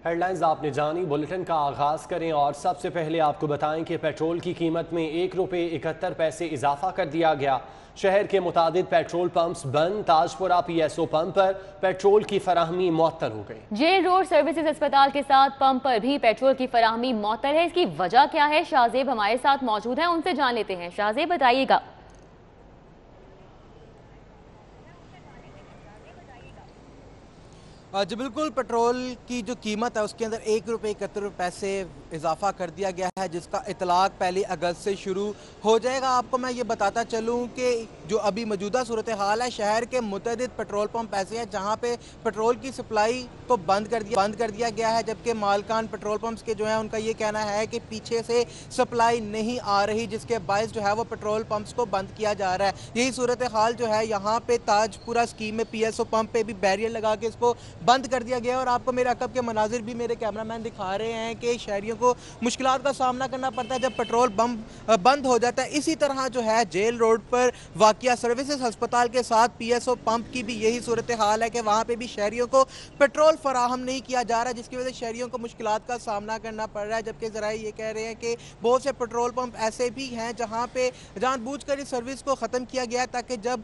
Headlines आपने जानी। Bulletin का आगाज करें और सबसे पहले आपको बताएं कि पेट्रोल की कीमत में 1 रुपये 71 पैसे इजाफा कर दिया गया। शहर के मुतादिद पेट्रोल पंप्स बंद। ताजपुरा PSO पंप पर पेट्रोल की फराहमी मुअत्तल हो गई। जेल रोड सर्विसेज अस्पताल के साथ पंप पर भी पेट्रोल की फराहमी मुअत्तल है। इसकी वजह क्या है? शाहजेब हमारे साथ मौजूद हैं, उनसे जान लेते हैं। शाहजेब बताइएगा। जी बिल्कुल, पेट्रोल की जो कीमत है उसके अंदर 1 रुपये 71 पैसे इजाफा कर दिया गया है, जिसका इतलाक 1 अगस्त से शुरू हो जाएगा। आपको मैं ये बताता चलूँ कि जो अभी मौजूदा सूरत हाल है, शहर के मुतअद्दिद पेट्रोल पंप ऐसे हैं जहाँ पे पेट्रोल की सप्लाई को बंद कर दिया गया है, जबकि मालकान पेट्रोल पंप्स के जो है उनका ये कहना है कि पीछे से सप्लाई नहीं आ रही, जिसके बायस जो है वो पेट्रोल पंप्स को बंद किया जा रहा है। यही सूरत हाल जो है यहाँ पे ताजपुरा स्कीम में PSO पंप पे भी बैरियर लगा के इसको बंद कर दिया गया। और आपको मेरे अकब के मनाजिर भी मेरे कैमरामैन दिखा रहे हैं कि शहरियों को मुश्किलात का सामना करना पड़ता है जब पेट्रोल पंप बंद हो जाता है। इसी तरह जो है जेल रोड पर वाक़िया सर्विसेज अस्पताल के साथ PSO पंप की भी यही सूरत हाल है कि वहाँ पे भी शहरियों को पेट्रोल फराहम नहीं किया जा रहा, जिसकी वजह से शहरियों को मुश्किलात का सामना करना पड़ रहा है। जबकि ज़राए ये कह रहे हैं कि बहुत से पेट्रोल पंप ऐसे भी हैं जहाँ पे जानबूझकर इस सर्विस को ख़त्म किया गया है, ताकि जब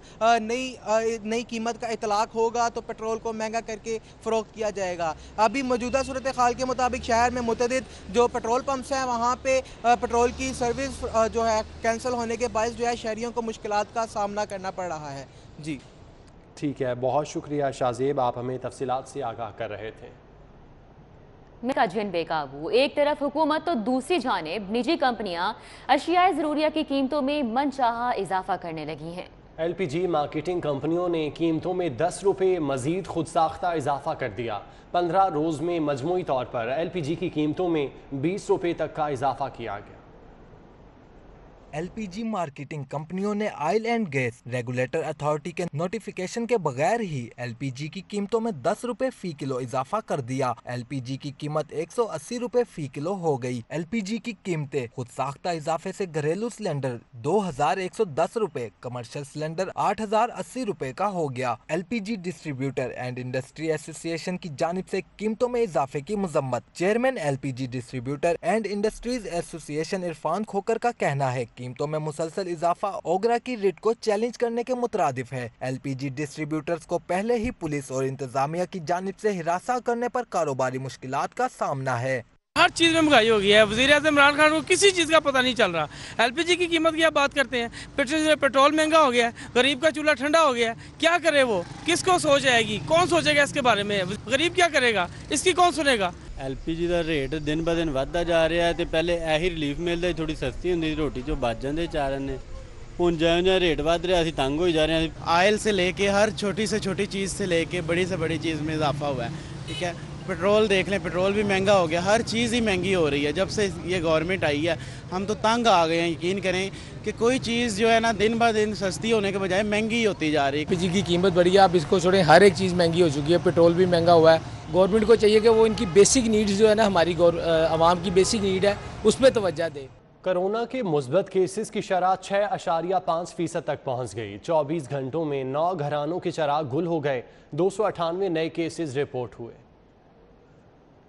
नई कीमत का इतलाक होगा तो पेट्रोल को महंगा करके फ़रोख्त किया जाएगा। अभी मौजूदा सूरत हाल के मुताबिक शहर में मुतअद्दिद जो पेट्रोल पंप्स हैं वहाँ पे पेट्रोल की सर्विस जो है कैंसिल होने के बायस जो है शहरियों को मुश्किलात का सामना करना पड़ रहा है। जी ठीक है, बहुत शुक्रिया शाहजेब, आप हमें तफसीलात से आगाह कर रहे थे। का जिन बेकाबू, एक तरफ हुकूमत तो दूसरी जानिब निजी कंपनियां अशियाए ज़रूरिया की कीमतों में मनचाहा इजाफा करने लगी हैं। LPG मार्केटिंग कंपनियों ने कीमतों में 10 रुपये मजीद खुद साख्ता इजाफा कर दिया। 15 रोज़ में मजमूई तौर पर LPG की कीमतों में 20 रुपये तक का इजाफा किया गया। LPG मार्केटिंग कंपनियों ने oil and gas regulator authority के नोटिफिकेशन के बगैर ही LPG की कीमतों में 10 रुपए फी किलो इजाफा कर दिया। LPG की कीमत 180 रुपए फी किलो हो गई। LPG की कीमतें खुद साख्ता इजाफे से घरेलू सिलेंडर 2110 रुपए, कमर्शियल सिलेंडर 8080 रुपए का हो गया। LPG distributor and industry association की जानिब से कीमतों में इजाफे की मजम्मत। Chairman LPG distributor and industries association Irfan Khokhar का कहना है कीमतों में मुसलसल इजाफा ओगरा की रेट को चैलेंज करने के मुतरादिफ है। LPG डिस्ट्रीब्यूटर्स को पहले ही पुलिस और इंतजामिया की जानिब से हिरासा करने पर कारोबारी मुश्किलात का सामना है। हर चीज़ में महंगाई हो गई है। वज़ीर-ए-आज़म इमरान खान को किसी चीज़ का पता नहीं चल रहा। LPG की कीमत की आप बात करते हैं, पेट्रोल महंगा हो गया है, गरीब का चूल्हा ठंडा हो गया है। क्या करे वो? किसको सोच आएगी? कौन सोचेगा इसके बारे में? गरीब क्या करेगा? इसकी कौन सुनेगा? LPG का रेट दिन ब दिन बढ़ता जा रहा है। तो पहले यही रिलीफ मिलता ही थोड़ी सस्ती होंगी रोटी जो बच जाते चारण ने, हुण जिवें रेट बढ़ रहा, असीं तंग हो जा रहे हैं। ऑयल से लेके हर छोटी से छोटी चीज़ से लेके बड़ी से बड़ी चीज़ में इजाफा हुआ है। ठीक है, पेट्रोल देख लें, पेट्रोल भी महंगा हो गया, हर चीज़ ही महंगी हो रही है। जब से ये गवर्नमेंट आई है हम तो तंग आ गए हैं। यकीन करें कि कोई चीज़ जो है ना दिन ब दिन सस्ती होने के बजाय महंगी होती जा रही है। LPG की कीमत बढ़ी है, आप इसको छोड़ें, हर एक चीज़ महंगी हो चुकी है। पेट्रोल भी महंगा हुआ है। गवर्नमेंट को चाहिए कि वो इनकी बेसिक नीड्स जो है ना, हमारी आवाम की बेसिक नीड है, उस पर तवज्जो दे। कोरोना के मुस्बत केसेस की शरह 6.5% तक पहुंच गई। 24 घंटों में 9 घरानों के चिराग गुल हो गए। 298 नए केसेस रिपोर्ट हुए।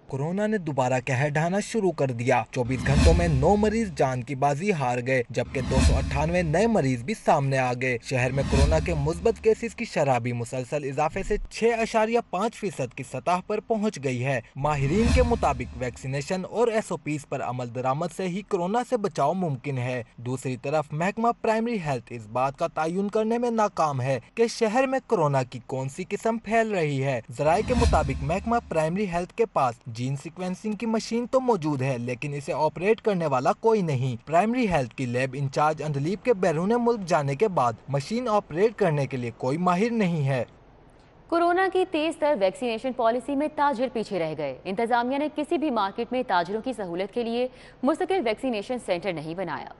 कोरोना ने दोबारा कहर ढाना शुरू कर दिया। 24 घंटों में 9 मरीज जान की बाजी हार गए, जबकि 298 नए मरीज भी सामने आ गए। शहर में कोरोना के मुस्बत केसेस की शरह भी मुसलसल इजाफे से 6.5% की सतह पर पहुंच गई है। माहिरीन के मुताबिक वैक्सीनेशन और SOPs पर अमल दरामद से ही कोरोना से बचाव मुमकिन है। दूसरी तरफ महकमा प्राइमरी हेल्थ इस बात का तयन करने में नाकाम है कि शहर में कोरोना की कौन सी किस्म फैल रही है। जराये के मुताबिक महकमा प्राइमरी हेल्थ के पास जीन सीक्वेंसिंग की मशीन तो मौजूद है, लेकिन इसे ऑपरेट करने वाला कोई नहीं। प्राइमरी हेल्थ की लैब इंचार्ज अंधलीब के बैरून मुल्क जाने के बाद मशीन ऑपरेट करने के लिए कोई माहिर नहीं है। कोरोना की तेज तर वैक्सीनेशन पॉलिसी में ताजिर पीछे रह गए। इंतजामिया ने किसी भी मार्केट में ताजिरों की सहूलत के लिए मुस्तकिल वैक्सीनेशन सेंटर नहीं बनाया।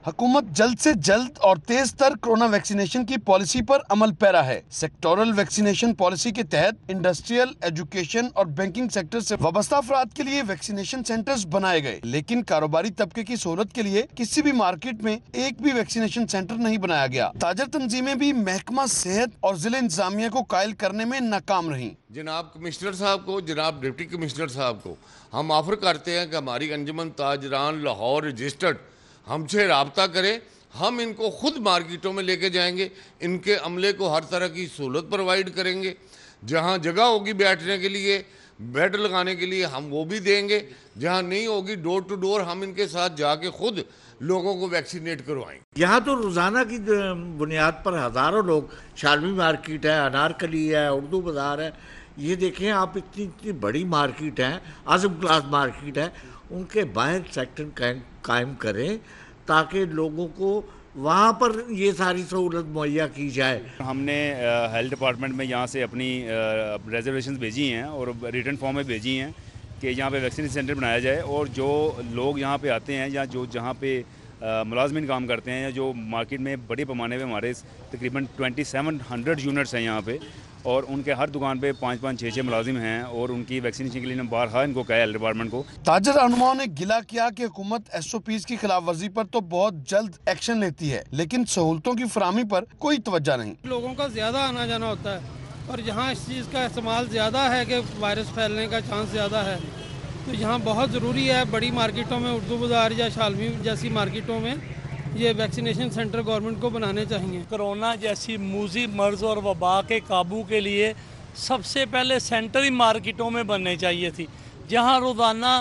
हुकूमत जल्द से जल्द और तेज तर कोरोना वैक्सीनेशन की पॉलिसी पर अमल पैरा है। सेक्टोरल वैक्सीनेशन पॉलिसी के तहत इंडस्ट्रियल, एजुकेशन और बैंकिंग सेक्टर से वाबस्ता अफराद के लिए वैक्सीनेशन सेंटर्स बनाए गए, लेकिन कारोबारी तबके की सहूलत के लिए किसी भी मार्केट में एक भी वैक्सीनेशन सेंटर नहीं बनाया गया। ताजर तंजीमें भी महकमा सेहत और जिले इंतजामिया को कायल करने में नाकाम रही। जनाब कमिश्नर साहब को, जनाब डिप्टी कमिश्नर साहब को हम ऑफर करते हैं कि हमारी अंजुमन ताजरान लाहौर रजिस्टर्ड हमसे रब्ता करें, हम इनको खुद मार्केटों में लेके जाएंगे, इनके अमले को हर तरह की सहूलत प्रोवाइड करेंगे। जहां जगह होगी बैठने के लिए, बेड लगाने के लिए, हम वो भी देंगे। जहां नहीं होगी, डोर टू डोर हम इनके साथ जाके खुद लोगों को वैक्सीनेट करवाएंगे। यहाँ तो रोज़ाना की बुनियाद पर हज़ारों लोग, शालमी मार्केट है, अनारकली है, उर्दू बाज़ार है, ये देखें आप, इतनी इतनी बड़ी मार्केट है, आज़म क्लास मार्केट है, उनके बाहर सेक्टर कायम करें ताकि लोगों को वहाँ पर ये सारी सहूलत मुहैया की जाए। हमने हेल्थ डिपार्टमेंट में यहाँ से अपनी रिजर्वेशन भेजी हैं और रिटर्न फॉर्म में भेजी हैं कि यहाँ पे वैक्सीनेशन सेंटर बनाया जाए, और जो लोग यहाँ पे आते हैं या जो जहाँ पे मुलाजमिन काम करते हैं, या जो मार्केट में बड़े पैमाने पे हमारे तकरीबन 2700 यूनिट्स हैं यहाँ पे, और उनके हर दुकान पे 5-5, 6-6 मुलाजिम हैं, और उनकी वैक्सीनेशन के लिए बारहा इनको कहा हेल्थ डिपार्टमेंट को। ताजर रहनुमाओं ने गिला किया कि हुकूमत SOPs की खिलाफ वर्जी पर तो बहुत जल्द एक्शन लेती है, लेकिन सहूलतों की फराहमी पर कोई तवज्जो नहीं। लोगों का ज़्यादा आना जाना होता है, और जहाँ इस चीज़ का इस्तेमाल ज़्यादा है कि वायरस फैलने का चांस ज़्यादा है, तो यहाँ बहुत ज़रूरी है बड़ी मार्केटों में, उर्दू बाज़ार या शालमी जैसी मार्केटों में ये वैक्सीनेशन सेंटर गवर्नमेंट को बनाने चाहिए। कोरोना जैसी मूजी मर्ज और वबा के काबू के लिए सबसे पहले सेंटर ही मार्केटों में बनने चाहिए थी, जहां रोज़ाना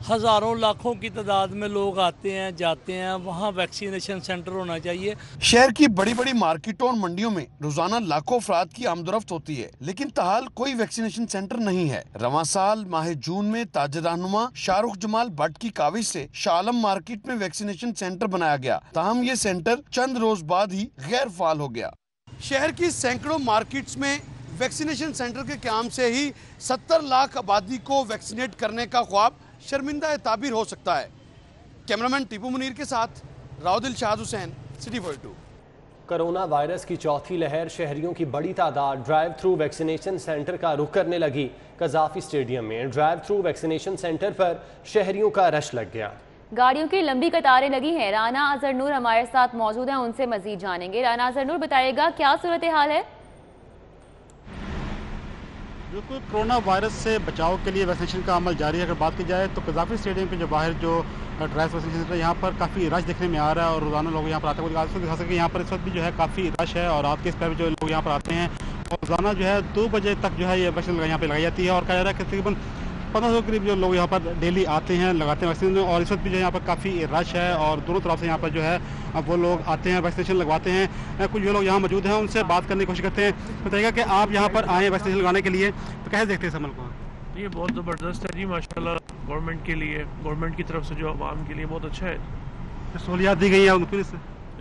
हज़ारों लाखों की तादाद में लोग आते हैं जाते हैं, वहां वैक्सीनेशन सेंटर होना चाहिए। शहर की बड़ी बड़ी मार्केटों और मंडियों में रोजाना लाखों अफराद की आमदोरफ्त होती है, लेकिन ताहाल कोई वैक्सीनेशन सेंटर नहीं है। रवां साल माह जून में ताजर रहनुमा शाहरुख जमाल भट्ट की काविश से शाह आलम मार्केट में वैक्सीनेशन सेंटर बनाया गया, ताहम ये सेंटर चंद रोज बाद ही गैर फाल हो गया। शहर की सैकड़ों मार्केट्स में वैक्सीनेशन सेंटर के काम से ही 70 लाख आबादी को वैक्सीनेट करने का ख्वाब शर्मिंदा ताबीर हो सकता है। कैमरामैन टीपू मुनीर के साथ Raudil Shah Hussain, city 42। Corona virus की चौथी लहर, शहरियों की बड़ी तादाद ड्राइव थ्रू वैक्सीनेशन सेंटर का रुख करने लगी। कजाफी स्टेडियम में ड्राइव थ्रू वैक्सीनेशन सेंटर पर शहरियों का रश लग गया। गाड़ियों की लंबी कतारें लगी हैं। राना अजहर नूर हमारे साथ मौजूद हैं, उनसे मजीद जानेंगे। राना अजहर नूर, बताइएगा क्या सूरत हाल है? बिल्कुल, कोरोना वायरस से बचाव के लिए वैक्सीनेशन का अमल जारी है। अगर बात की जाए तो कजाफी स्टेडियम के जो बाहर जो ड्राइव वैक्सीनेशन सेंटर है, यहाँ पर काफ़ी रश देखने में आ रहा है और रोजाना लोग यहाँ पर आते हैं। दिखा सके यहाँ पर इस वक्त भी जो है काफ़ी रश है और रात के इस पर जो लोग यहाँ पर आते हैं, और रोजाना जो है 2 बजे तक जो है ये वैक्सीन यहाँ पर लगाई जाती है, और कहा जा रहा है कि तकरीबन 1500 करीब जो लोग यहाँ पर डेली आते हैं, लगाते हैं वैक्सीन। और इस वक्त भी जो यहाँ पर काफ़ी रश है और दोनों तरफ से यहाँ पर जो है वो लोग आते हैं, वैक्सीनेशन लगवाते हैं। कुछ जो लोग यहाँ मौजूद हैं उनसे बात करने की कोशिश करते हैं। बताइएगा कि आप यहाँ पर आए वैक्सीनेशन लगाने के लिए, तो कैसे देखते हैं इस अमल को? ये बहुत ज़बरदस्त है जी, माशाल्लाह। गवर्नमेंट के लिए, गवर्नमेंट की तरफ से जो आवाम के लिए बहुत अच्छा है, सहूलियात दी गई है उनको।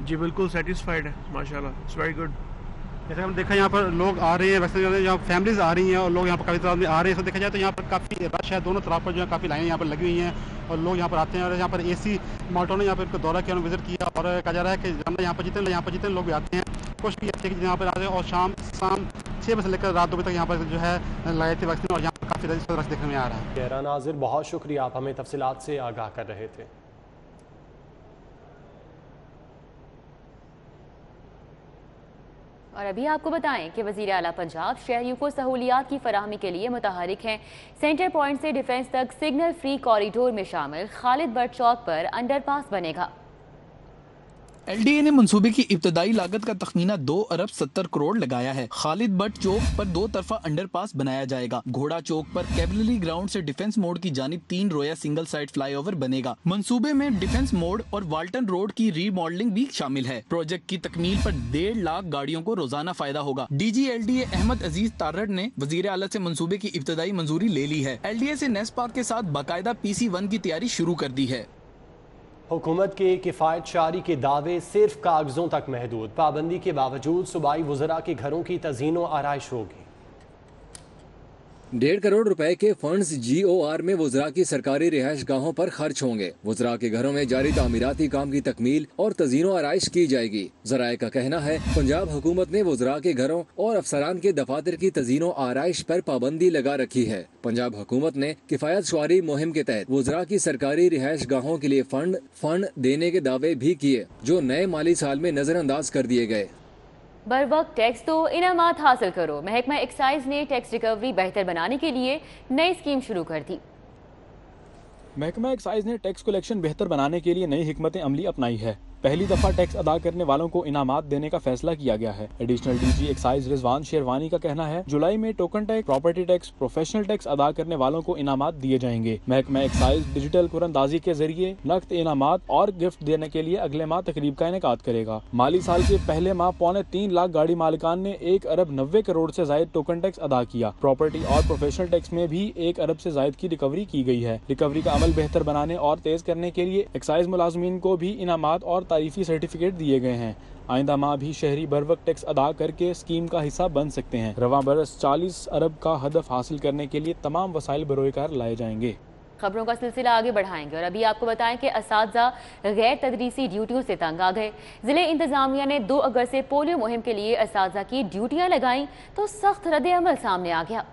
जी बिल्कुल सेटिस्फाइड है माशाल्लाह, इट्स वेरी गुड। जैसे हम देखा यहाँ पर लोग आ रहे हैं वैसे, यहाँ फैमिलीज आ रही हैं और लोग यहाँ पर काफ़ी तादाद में आ रहे हैं। तो देखा जाए तो यहाँ पर काफ़ी रश है, दोनों तरफ पर जो है काफ़ी लाइनें यहाँ पर लगी हुई हैं और लोग यहाँ पर आते हैं। और यहाँ पर AC माल्टों ने यहाँ पर दौरा किया, विजिट किया, और कहा जा रहा है कि यहाँ पर जितने लोग भी आते हैं, कोशिश की जाती है कि यहाँ पर आते हैं। और शाम 6 बजे से लेकर रात 2 बजे तक यहाँ पर जो है लगाई थी वैक्सीन, और यहाँ पर काफ़ी रश देखने में आ रहा है। राना नाज़िर, बहुत शुक्रिया, आप हमें तफसीलात से आगाह कर रहे थे। और अभी आपको बताएं कि वज़ीर आला पंजाब शहरियों को सहूलियात की फराहमी के लिए मुतहरिक हैं। सेंटर पॉइंट से डिफेंस तक सिग्नल फ्री कॉरिडोर में शामिल खालिद बट चौक पर अंडरपास बनेगा। LDA ने मंसूबे की इब्तदाई लागत का तखमीना 2 अरब 70 करोड़ लगाया है। खालिद बट चौक पर 2 तरफा अंडरपास बनाया जाएगा। घोड़ा चौक पर कैवलरी ग्राउंड से डिफेंस मोड की जानिब 3 रोया सिंगल साइड फ्लाईओवर बनेगा। मंसूबे में डिफेंस मोड और वाल्टन रोड की रीमॉडलिंग भी शामिल है। प्रोजेक्ट की तकमील पर 1.5 लाख गाड़ियों को रोजाना फायदा होगा। DG LDA अहमद अजीज तारड़ ने वजीर आला से मंसूबे की इब्तदाई मंजूरी ले ली है। LDA से नेस्पाक के साथ बाकायदा PC1 की तैयारी शुरू कर दी है। हुकूमत के किफ़ायत शारी के दावे सिर्फ कागजों तक महदूद, पाबंदी के बावजूद सूबाई वज़रा के घरों की तज़ीन व आराइश होगी। 1.5 करोड़ रुपए के फंड्स GOR में वुज़रा की सरकारी रिहाइश गाहों पर खर्च होंगे। वुज़रा के घरों में जारी तामीराती काम की तकमील और तज़ीनो आराइश की जाएगी। ज़राए का कहना है पंजाब हुकूमत ने वुज़रा के घरों और अफसरान के दफातर की तज़ीनो आराइश पर पाबंदी लगा रखी है। पंजाब हुकूमत ने किफ़ायत शुमारी मुहिम के तहत वुज़रा की सरकारी रिहाइश गाहों के लिए फंड देने के दावे भी किए, जो नए माली साल में नजरअंदाज कर दिए गए। बर वक्त टैक्स तो इनामात हासिल करो। महकमा एक्साइज ने टैक्स रिकवरी बेहतर बनाने के लिए नई स्कीम शुरू कर दी। महकमा एक्साइज ने टैक्स कलेक्शन बेहतर बनाने के लिए नई हिकमत अमली अपनाई है। पहली दफा टैक्स अदा करने वालों को इनामात देने का फैसला किया गया है। Additional DG excise Rizwan sherwani का कहना है जुलाई में token tax, property tax, professional tax अदा करने वालों को इनामात दिए जाएंगे। महकमा एक्साइज डिजिटल कुरंदाजी के जरिए नकद इनामात और गिफ्ट देने के लिए अगले माह तकरीब का इनेकाद करेगा। माली साल के पहले माह 3.25 लाख गाड़ी मालिकान ने 1 अरब 90 करोड़ से जायद टोकन टैक्स अदा किया। प्रॉपर्टी और प्रोफेशनल टैक्स में भी 1 अरब से जायद की रिकवरी की गई है। रिकवरी का अमल बेहतर बनाने और तेज करने के लिए एक्साइज मुलाजमीन को भी इनामात और तारीफी सर्टिफिकेट दिए गए हैं। आइंदा माह भी शहरी बर वक्त टैक्स अदा करके स्कीम का हिस्सा बन सकते हैं। रवां बरस 40 अरब का हदफ हासिल करने के लिए तमाम वसाइल बरोकार लाए जाएंगे। खबरों का सिलसिला आगे बढ़ाएंगे और अभी आपको बताएं कि असातिज़ा गैर तदरीसी ड्यूटियों से तंग आ गए। जिले इंतजामिया ने 2 अगस्त से पोलियो मुहिम के लिए असातिज़ा की ड्यूटियां लगाई तो सख्त रद्द-ए-अमल सामने आ गया।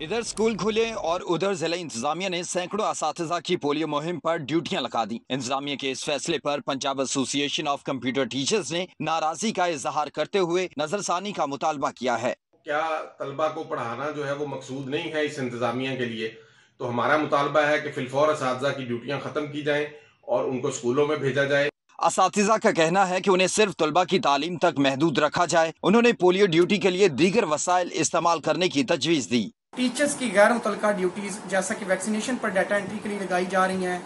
इधर स्कूल खुले और उधर जिला इंतजामिया ने सैकड़ों असातिज़ा की पोलियो मुहिम पर ड्यूटियां लगा दी। इंतजामिया के इस फैसले पर Punjab association of computer teachers ने नाराजगी का इजहार करते हुए नजरसानी का मुतालबा किया है। क्या तलबा को पढ़ाना जो है वो मकसूद नहीं है इस इंतजामिया के लिए? तो हमारा मुतालबा है कि फिलफौर असातिज़ा की ड्यूटियां खत्म की जाएं और उनको स्कूलों में भेजा जाए। असातिज़ा का कहना है कि उन्हें सिर्फ तलबा की तालीम तक महदूद रखा जाए। उन्होंने पोलियो ड्यूटी के लिए दीगर वसाइल इस्तेमाल करने की तजवीज़ दी। टीचर्स की गैर मुतल्लिका ड्यूटीज़ जैसा कि वैक्सीनेशन पर डाटा एंट्री के लिए लगाई जा रही हैं,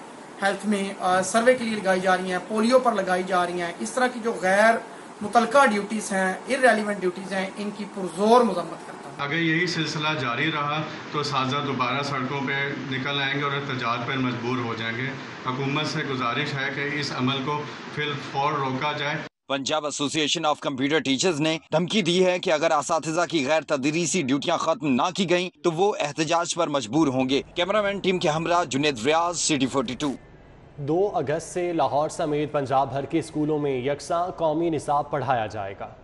हेल्थ में सर्वे के लिए लगाई जा रही हैं, पोलियो पर लगाई जा रही हैं, इस तरह की जो गैर मुतल्लिका ड्यूटीज़ हैं, इररेलेवेंट ड्यूटीज़ हैं, इनकी पुरजोर मजम्मत करता है। अगर यही सिलसिला जारी रहा तो साजा दोबारा सड़कों पे निकल आएंगे और एहतजाज पर मजबूर हो जाएंगे। हुकूमत से गुजारिश है कि इस अमल को फिलफौर रोका जाए। Punjab association of computer teachers ने धमकी दी है कि अगर असातिज़ा की गैर तदरीसी ड्यूटियां खत्म ना की गईं तो वो एहतजाज पर मजबूर होंगे। कैमरामैन टीम के हमरा जुनेद रियाज, सिटी 42। 2 अगस्त से लाहौर समेत पंजाब भर के स्कूलों में यकसा कौमी निसाब पढ़ाया जाएगा।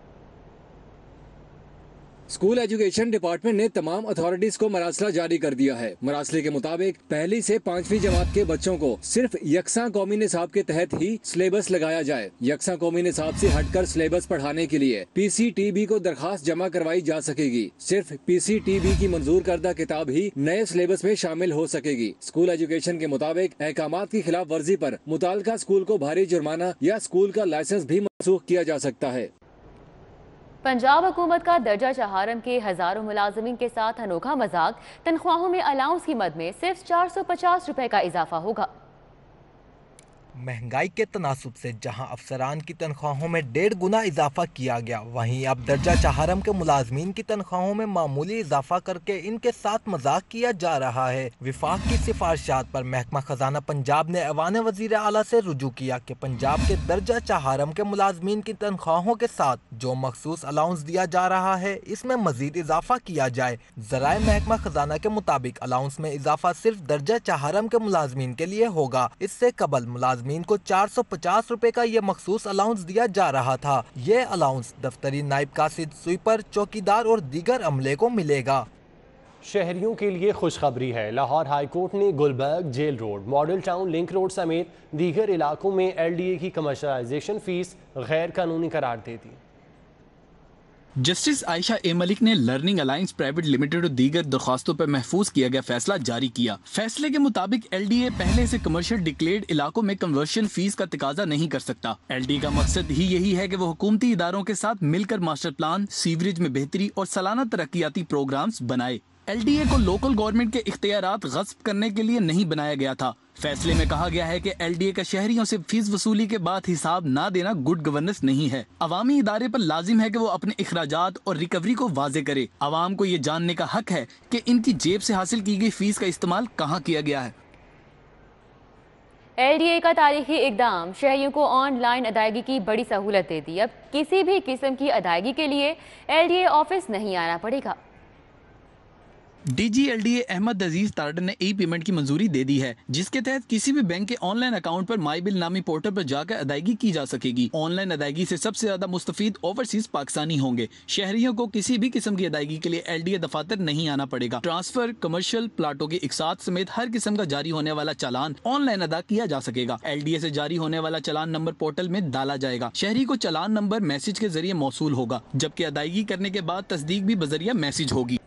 स्कूल एजुकेशन डिपार्टमेंट ने तमाम अथॉरिटीज को मरासला जारी कर दिया है। मरासले के मुताबिक 1ली से 5वीं जमात के बच्चों को सिर्फ यकसा कौमी निसाब के तहत ही सिलेबस लगाया जाए। यकसा कौमी निसाब से हटकर सिलेबस पढ़ाने के लिए PCTB को दरखास्त जमा करवाई जा सकेगी। सिर्फ PCTB की मंजूर करदा किताब ही नए सिलेबस में शामिल हो सकेगी। स्कूल एजुकेशन के मुताबिक अहकामात की खिलाफ वर्जी पर मुताल्लिका स्कूल को भारी जुर्माना या स्कूल का लाइसेंस भी मनसूख किया जा सकता है। पंजाब हुकूमत का दर्जा चहारम के हजारों मुलाजमीन के साथ अनोखा मजाक। तनख्वाहों में अलाउंस की मद में सिर्फ 450 रुपए का इजाफा होगा। महंगाई के तनासुब से जहां अफसरान की तनख्वाहों में 1.5 गुना इजाफा किया गया, वहीं अब दर्जा चहारम के मुलाजमीन की तनख्वाहों में मामूली इजाफा करके इनके साथ मजाक किया जा रहा है। विफाक की सिफारिशात पर महकमा खजाना पंजाब ने ऐवान वजीर आला से रुजू किया कि पंजाब के दर्जा चहारम के मुलाजमीन की तनख्वाहों के साथ जो मखसूस अलाउंस दिया जा रहा है इसमें मजीद इजाफा किया जाए। जराए महकमा खजाना के मुताबिक अलाउंस में इजाफा सिर्फ दर्जा चहारम के मुलाजमीन के लिए होगा। इससे कबल मुलाजमीन को 450 रुपए का ये मखसूस अलाउंस दिया जा रहा था। ये अलाउंस दफ्तरी नायब कासिद, स्वीपर, चौकीदार और दीगर अमले को मिलेगा। शहरियों के लिए खुशखबरी है। लाहौर हाई कोर्ट ने Gulberg, jail road, model town, link road समेत दीगर इलाकों में LDA की कमर्शलाइजेशन फीस गैर कानूनी करार दे दी। जस्टिस आयशा ए मलिक ने लर्निंग अलायंस प्राइवेट लिमिटेड और दीगर दरख्वास्तों पर महफूज किया गया फैसला जारी किया। फैसले के मुताबिक LDA पहले से कमर्शियल डिक्लेयर्ड इलाकों में कन्वर्शन फीस का तकाजा नहीं कर सकता। LDA का मकसद ही यही है कि वो हुकूमती इदारों के साथ मिलकर मास्टर प्लान, सीवरेज में बेहतरी और सालाना तरक्याती प्रोग्राम्स बनाए। LDA को लोकल गवर्नमेंट के इख्तियारात गस्ब करने के लिए नहीं बनाया गया था। फैसले में कहा गया है कि LDA का शहरियों से फीस वसूली के बाद हिसाब ना देना गुड गवर्नेंस नहीं है। अवामी इदारे पर लाजिम है कि वो अपने इखराजात और रिकवरी को वाजे करे। अवाम को ये जानने का हक है कि इनकी जेब से हासिल की गई फीस का इस्तेमाल कहाँ किया गया है। LDA का तारीखी इकदाम शहरियों को ऑनलाइन अदायगी की बड़ी सहूलत दे दी। अब किसी भी किस्म की अदायगी के लिए LDA ऑफिस नहीं आना पड़ेगा। DGLDA अहमद अजीज तारडन ने ई पेमेंट की मंजूरी दे दी है, जिसके तहत किसी भी बैंक के ऑनलाइन अकाउंट पर माई बिल नामी पोर्टल पर जाकर अदायगी की जा सकेगी। ऑनलाइन अदायगी से सबसे ज्यादा मुस्तफीद ओवरसीज पाकिस्तानी होंगे। शहरियों को किसी भी किस्म की अदायगी के लिए LDA दफातर नहीं आना पड़ेगा। ट्रांसफर, कमर्शियल प्लाटों के इकसात समेत हर किस्म का जारी होने वाला चालान ऑनलाइन अदा किया जा सकेगा। LDA से जारी होने वाला चालान नंबर पोर्टल में डाला जाएगा। शहरी को चालान नंबर मैसेज के जरिए मौसूल होगा, जबकि अदायगी करने के बाद तस्दीक भी बजरिया मैसेज होगी।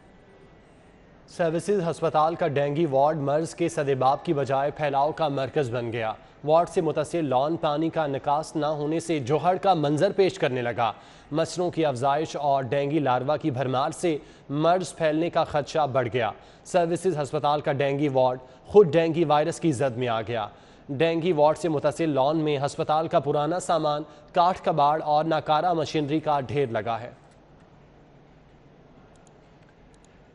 सर्विसेज अस्पताल का डेंगू वार्ड मर्ज के सदेबाब की बजाय फैलाव का मरकज बन गया। वार्ड से मुतसिल लॉन पानी का निकास न होने से जोहड़ का मंजर पेश करने लगा। मच्छरों की अफजाइश और डेंगू लार्वा की भरमार से मर्ज फैलने का खदशा बढ़ गया। सर्विसेज अस्पताल का डेंगू वार्ड खुद डेंगू वायरस की जद में आ गया। डेंगू वार्ड से मुतसिल लॉन में अस्पताल का पुराना सामान, काठ कबाड़ और नाकारा मशीनरी का ढेर लगा है।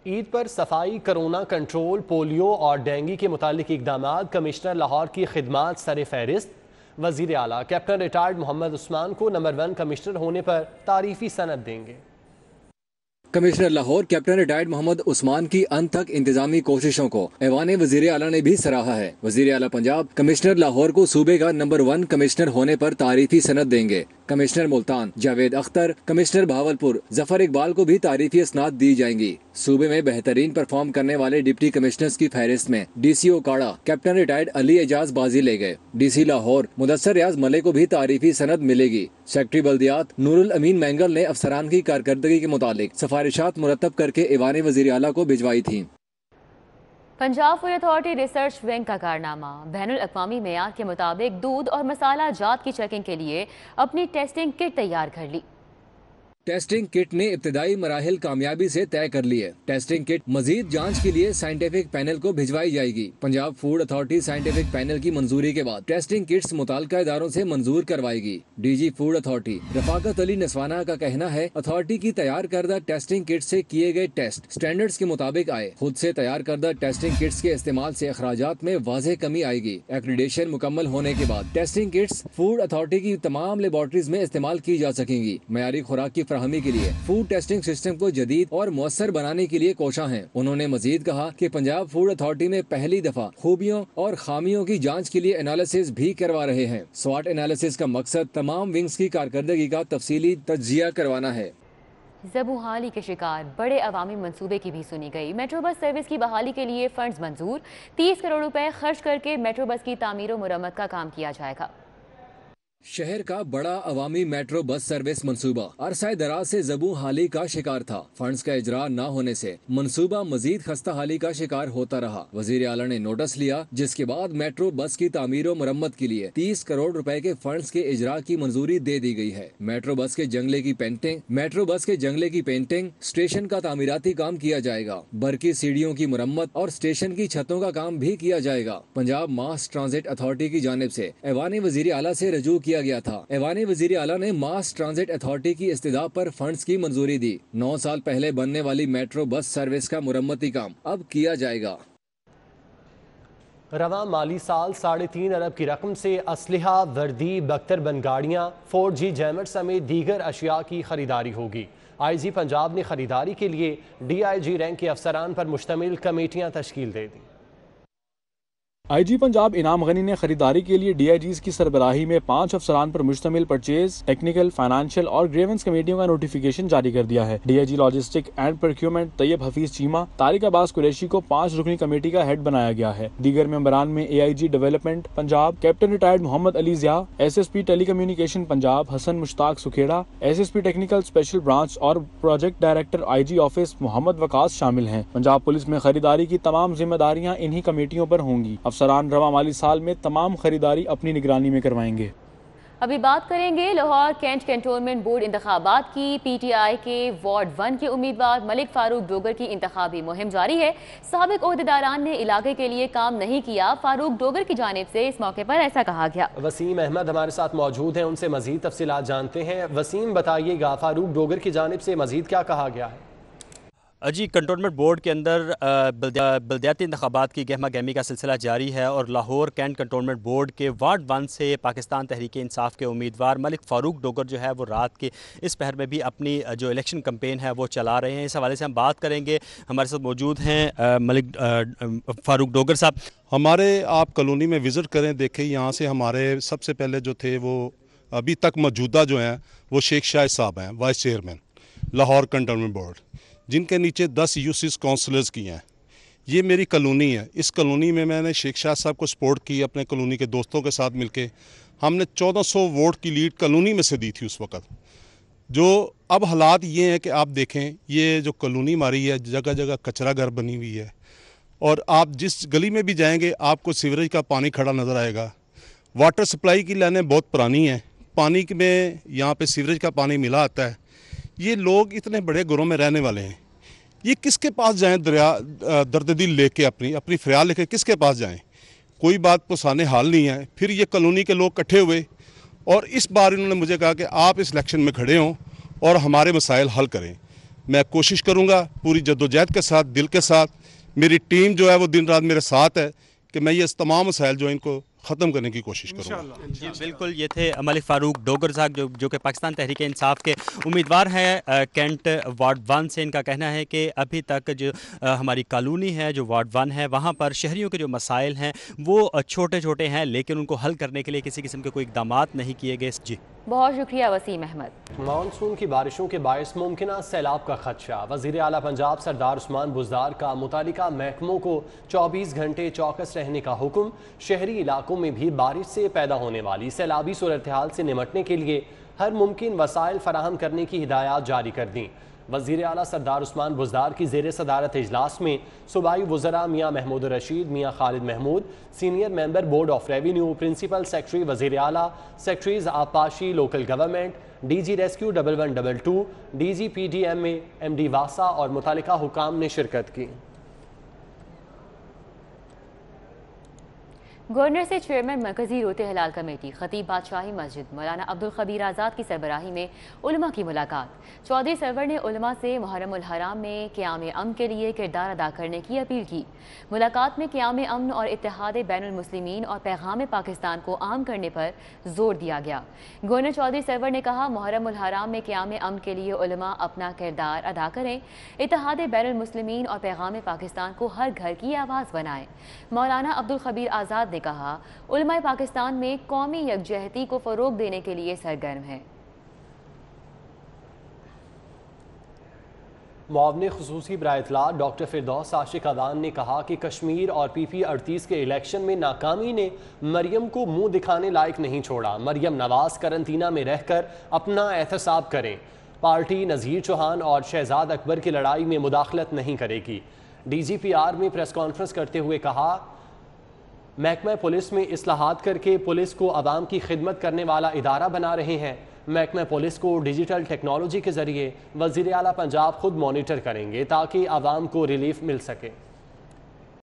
ईद पर सफाई, कोरोना कंट्रोल, पोलियो और डेंगू के मुतालिक इकदामात, कमिश्नर लाहौर की खिदमात सर फहरिस्त। वज़ीर आला कैप्टन रिटायर्ड मोहम्मद उस्मान को नंबर 1 कमिश्नर होने पर तारीफी सनद देंगे। Commissioner Lahore captain retired Mohammad Usman की अनथक इंतजामी कोशिशों को ऐवान वजीर आला ने भी सराहा है। वजीर आला पंजाब कमिश्नर लाहौर को सूबे का नंबर 1 कमिश्नर होने पर तारीफी सनद देंगे। कमिश्नर मुल्तान जावेद अख्तर, कमिश्नर भावलपुर जफर इकबाल को भी तारीफी असनाद दी जाएंगी। सूबे में बेहतरीन परफॉर्म करने वाले डिप्टी कमिश्नर्स की फहरिस्त में DCO काड़ा कैप्टन रिटायर्ड अली एजाज बाजी ले गए। DC लाहौर मुदस्सर रियाज मले को भी तारीफी सनद मिलेगी। सेक्रेटरी बल्दियात नूरुल अमीन मैंगल ने अफसरान की कारकर्दगी के मुतालिक सिफारिशात मुरतब करके ऐवान वज़ीर आला को भिजवाई थी। Punjab food authority research wing का कारनामा, बैनुल अक़वामी मेयार के मुताबिक दूध और मसाला जात की चेकिंग के लिए अपनी टेस्टिंग किट तैयार कर ली। टेस्टिंग किट ने इब्तिदाई मराहिल कामयाबी से तय कर लिए। टेस्टिंग किट मजीद जांच के लिए साइंटिफिक पैनल को भिजवाई जाएगी। Punjab food authority scientific panel की मंजूरी के बाद टेस्टिंग किट्स मुताल्लिका इदारों से मंजूर करवाएगी। DG food authority Rafaqat Ali Naswana का कहना है, अथॉरिटी की तैयार करदा टेस्टिंग किट से किए गए टेस्ट स्टैंडर्ड्स के मुताबिक आए। खुद से तैयार करदा टेस्टिंग किट्स के इस्तेमाल से अखराजात में वाज़ेह कमी आएगी। एक्रेडिटेशन मुकम्मल होने के बाद टेस्टिंग किट्स फूड अथॉरिटी की तमाम लेबॉर्टरीज में इस्तेमाल की जा सकेंगी। मयारी खुराक की फराहमी के लिए फूड टेस्टिंग सिस्टम को जदीद और मुअस्सर बनाने के लिए कोशा है। उन्होंने मजीद कहा कि पंजाब फूड अथॉरिटी में पहली दफा खूबियों और खामियों की जांच के लिए एनालिसिस भी करवा रहे हैं। स्वाट एनालिसिस का मकसद तमाम विंग्स की कारकर्दगी का तफसीली तज्जिया करवाना है। ज़बूहाली के शिकार बड़े अवामी मंसूबे की भी सुनी गई। मेट्रो बस सर्विस की बहाली के लिए फंड्स मंजूर, 30 करोड़ रुपए खर्च करके मेट्रो बस की तामीर और मुरम्मत का काम किया जाएगा। शहर का बड़ा अवामी मेट्रो बस सर्विस मंसूबा अरसाए दराज से ज़बू हाली का शिकार था। फंड्स का इजरा न होने से मंसूबा मजीद खस्ता हाली का शिकार होता रहा। वजीर आला ने नोटिस लिया, जिसके बाद मेट्रो बस की तामीर और मुरम्मत के लिए 30 करोड़ रुपए के फंड्स के इजरा की मंजूरी दे दी गई है। मेट्रो बस के जंगले की पेंटिंग, स्टेशन का तामीराती काम किया जाएगा। बरकी सीढ़ियों की मुरम्मत और स्टेशन की छतों का काम भी किया जाएगा। पंजाब मास ट्रांजिट अथॉरिटी की जानिब से ऐवान वजीर आला से रजू किया गया था। ऐवान वजीर आला ने मास ट्रांजिट अथॉरिटी की इस्तिदा पर फंड्स की मंजूरी दी। 9 साल पहले बनने वाली मेट्रो बस सर्विस का मुरम्मती काम अब किया जाएगा। रवां माली साल 3.5 अरब की रकम से असलहा, वर्दी, बख्तरबंद गाड़ियाँ, 4G जैमर समेत दीगर अशिया की खरीदारी होगी। IG पंजाब ने खरीदारी के लिए DIG रैंक के अफसरान पर मुश्तमिल कमेटियाँ तश्कील दे दी। IG पंजाब इनाम गनी ने खरीदारी के लिए DIGs की सरबराही में 5 अफसरान पर मुश्तमिल परचेज, टेक्निकल, फाइनेंशियल और ग्रेवेंस कमेटियों का नोटिफिकेशन जारी कर दिया है। DIG logistic and procurement Tayyab Hafeez Cheema, Tariq Abbas Qureshi को 5 रुकनी कमेटी का हेड बनाया गया है। दीगर मेंबरान में AIG development Punjab captain retired Mohammad Ali Zia, SSP telecommunication Punjab Hassan Mushtaq Sukhera, SSP technical special branch और project director IG office Mohammad Waqas शामिल हैं। पंजाब पुलिस में खरीदारी की तमाम जिम्मेदारियां इन्हीं कमेटियों पर होंगी। अफसरान रवा माली साल में तमाम खरीदारी अपनी निगरानी में करवाएंगे। अभी बात करेंगे लाहौर कैंट कैंटोनमेंट बोर्ड इंतखाबात की। PTI के वार्ड 1 के उम्मीदवार मलिक फारूक डोगर की इंतखाबी मुहिम जारी है। साबिक ओहदेदारान ने इलाके के लिए काम नहीं किया। फारूक डोगर की जानिब से इस मौके पर ऐसा कहा गया। वसीम अहमद हमारे साथ मौजूद हैं, उनसे मजीद तफसीलात जानते हैं। वसीम, बताइएगा फारूक डोगर की जानिब से मजीद क्या कहा गया है? जी, कंटोनमेंट बोर्ड के अंदर बल्दियाती इंतखाबात की गहमा गहमी का सिलसिला जारी है और लाहौर कैंट कंटोनमेंट बोर्ड के वार्ड 1 से पाकिस्तान तहरीक इंसाफ के उम्मीदवार मलिक फ़ारूक डोगर जो है वो रात के इस पहर में भी अपनी जो इलेक्शन कैंपेन है वो चला रहे हैं। इस हवाले से हम बात करेंगे। हमारे साथ मौजूद हैं मलिक फ़ारूक डोगर साहब। हमारे आप कॉलोनी में विज़िट करें, देखें यहाँ से हमारे सबसे पहले जो थे वो अभी तक मौजूदा जो हैं वो शेख शाह साहब हैं, vice chairman Lahore cantonment board, जिनके नीचे 10 यूसीस काउंसलर्स की हैं। ये मेरी कॉलोनी है। इस कॉलोनी में मैंने शेख शाह साहब को सपोर्ट की अपने कॉलोनी के दोस्तों के साथ मिलके। हमने 1400 वोट की लीड कॉलोनी में से दी थी उस वक़्त। जो अब हालात ये हैं कि आप देखें, ये जो कॉलोनी हमारी है जगह जगह कचरा घर बनी हुई है और आप जिस गली में भी जाएंगे आपको सीवरेज का पानी खड़ा नज़र आएगा। वाटर सप्लाई की लाइनें बहुत पुरानी हैं, पानी में यहाँ पे सीवरेज का पानी मिला आता है। ये लोग इतने बड़े घरों में रहने वाले हैं, ये किसके पास जाएं? दर्द दिल लेके अपनी फरियाद लेके किसके पास जाएं? कोई बात पुसाने हाल नहीं है। फिर ये कॉलोनी के लोग इकट्ठे हुए और इस बार इन्होंने मुझे कहा कि आप इस इलेक्शन में खड़े हों और हमारे मसाइल हल करें। मैं कोशिश करूँगा पूरी जद्दोजहद के साथ, दिल के साथ। मेरी टीम जो है वो दिन रात मेरे साथ है कि मैं ये तमाम मसाइल जो इनको ख़त्म करने की कोशिश करूँगा। जी बिल्कुल, ये थे मलिक फ़ारूक डोगर साहब जो कि पाकिस्तान तहरीक इंसाफ के उम्मीदवार हैं कैंट वार्ड 1 से। इनका कहना है कि अभी तक जो हमारी कॉलोनी है जो वार्ड 1 है वहाँ पर शहरियों के जो मसाइल हैं वो छोटे छोटे हैं, लेकिन उनको हल करने के लिए किसी किस्म के कोई इक़दाम नहीं किए गए। जी बहुत शुक्रिया वसीम अहमद। मानसून की बारिशों के बायस मुमकिन सैलाब का खदशा। वज़ीर आला पंजाब सरदार उस्मान बुज़दार का मुतालिका महकमों को 24 घंटे चौकस रहने का हुक्म। शहरी इलाकों में भी बारिश से पैदा होने वाली सैलाबी सूरत हाल से निमटने के लिए हर मुमकिन वसाइल फराहम करने की हिदायत जारी कर दी। वज़ीर आला सरदार उस्मान बुज़दार की ज़ेर सदारत इजलास में सूबाई वज़रा मियाँ Mahmood Rashid, Mian Khalid Mahmood, senior member board of revenue, principal secretary वज़ीर आला, सेक्रेटरीज आबपाशी local government, DG rescue 1122, DG PDMA, MD वासा और मुतालिका हुकाम ने शिरकत की। गवर्नर से चेयरमैन मरकजी रोते हलाल कमेटी खतीब बादशाही मस्जिद मौलाना अब्दुल खबीर आज़ाद की सरबराही में उलमा की मुलाकात। चौधरी सरवर ने उलमा से मुहर्रम उल हराम में क़याम अमन के लिए किरदार अदा करने की अपील की। मुलाकात में क़याम अमन और इत्तेहाद बैनुल मुस्लिमीन और पैगाम पाकिस्तान को आम करने पर जोर दिया गया। गवर्नर चौधरी सरवर ने कहा, मुहर्रम उल हराम में क़याम अमन के लिए उलमा अपना किरदार अदा करें, इत्तेहाद बैनुल मुस्लिमीन और पैगाम पाकिस्तान को हर घर की आवाज़ बनाएं। मौलाना अब्दुल खबीर आज़ाद ने कहा, उलमाए पाकिस्तान में कौमी यकजहती को फरोग देने के लिए सरगर्म है। मुआवने खुसूसी बराए इत्तला डॉक्टर फिरदौस आशिक अदान ने कहा कि कश्मीर और PP 38 के इलेक्शन में नाकामी ने मरियम को मुंह दिखाने लायक नहीं छोड़ा। मरियम नवाज करंतना में रहकर अपना एहतसाब करें। पार्टी नज़ीर चौहान और शहजाद अकबर की लड़ाई में मुदाखलत नहीं करेगी। DGPR में प्रेस कॉन्फ्रेंस करते हुए कहा, महकमा पुलिस में इस्लाहात करके पुलिस को आवाम की खिदमत करने वाला इदारा बना रहे हैं। महकमा पुलिस को डिजिटल टेक्नोलॉजी के जरिए वज़ीर आला पंजाब खुद मॉनिटर करेंगे ताकि आवाम को रिलीफ मिल सके।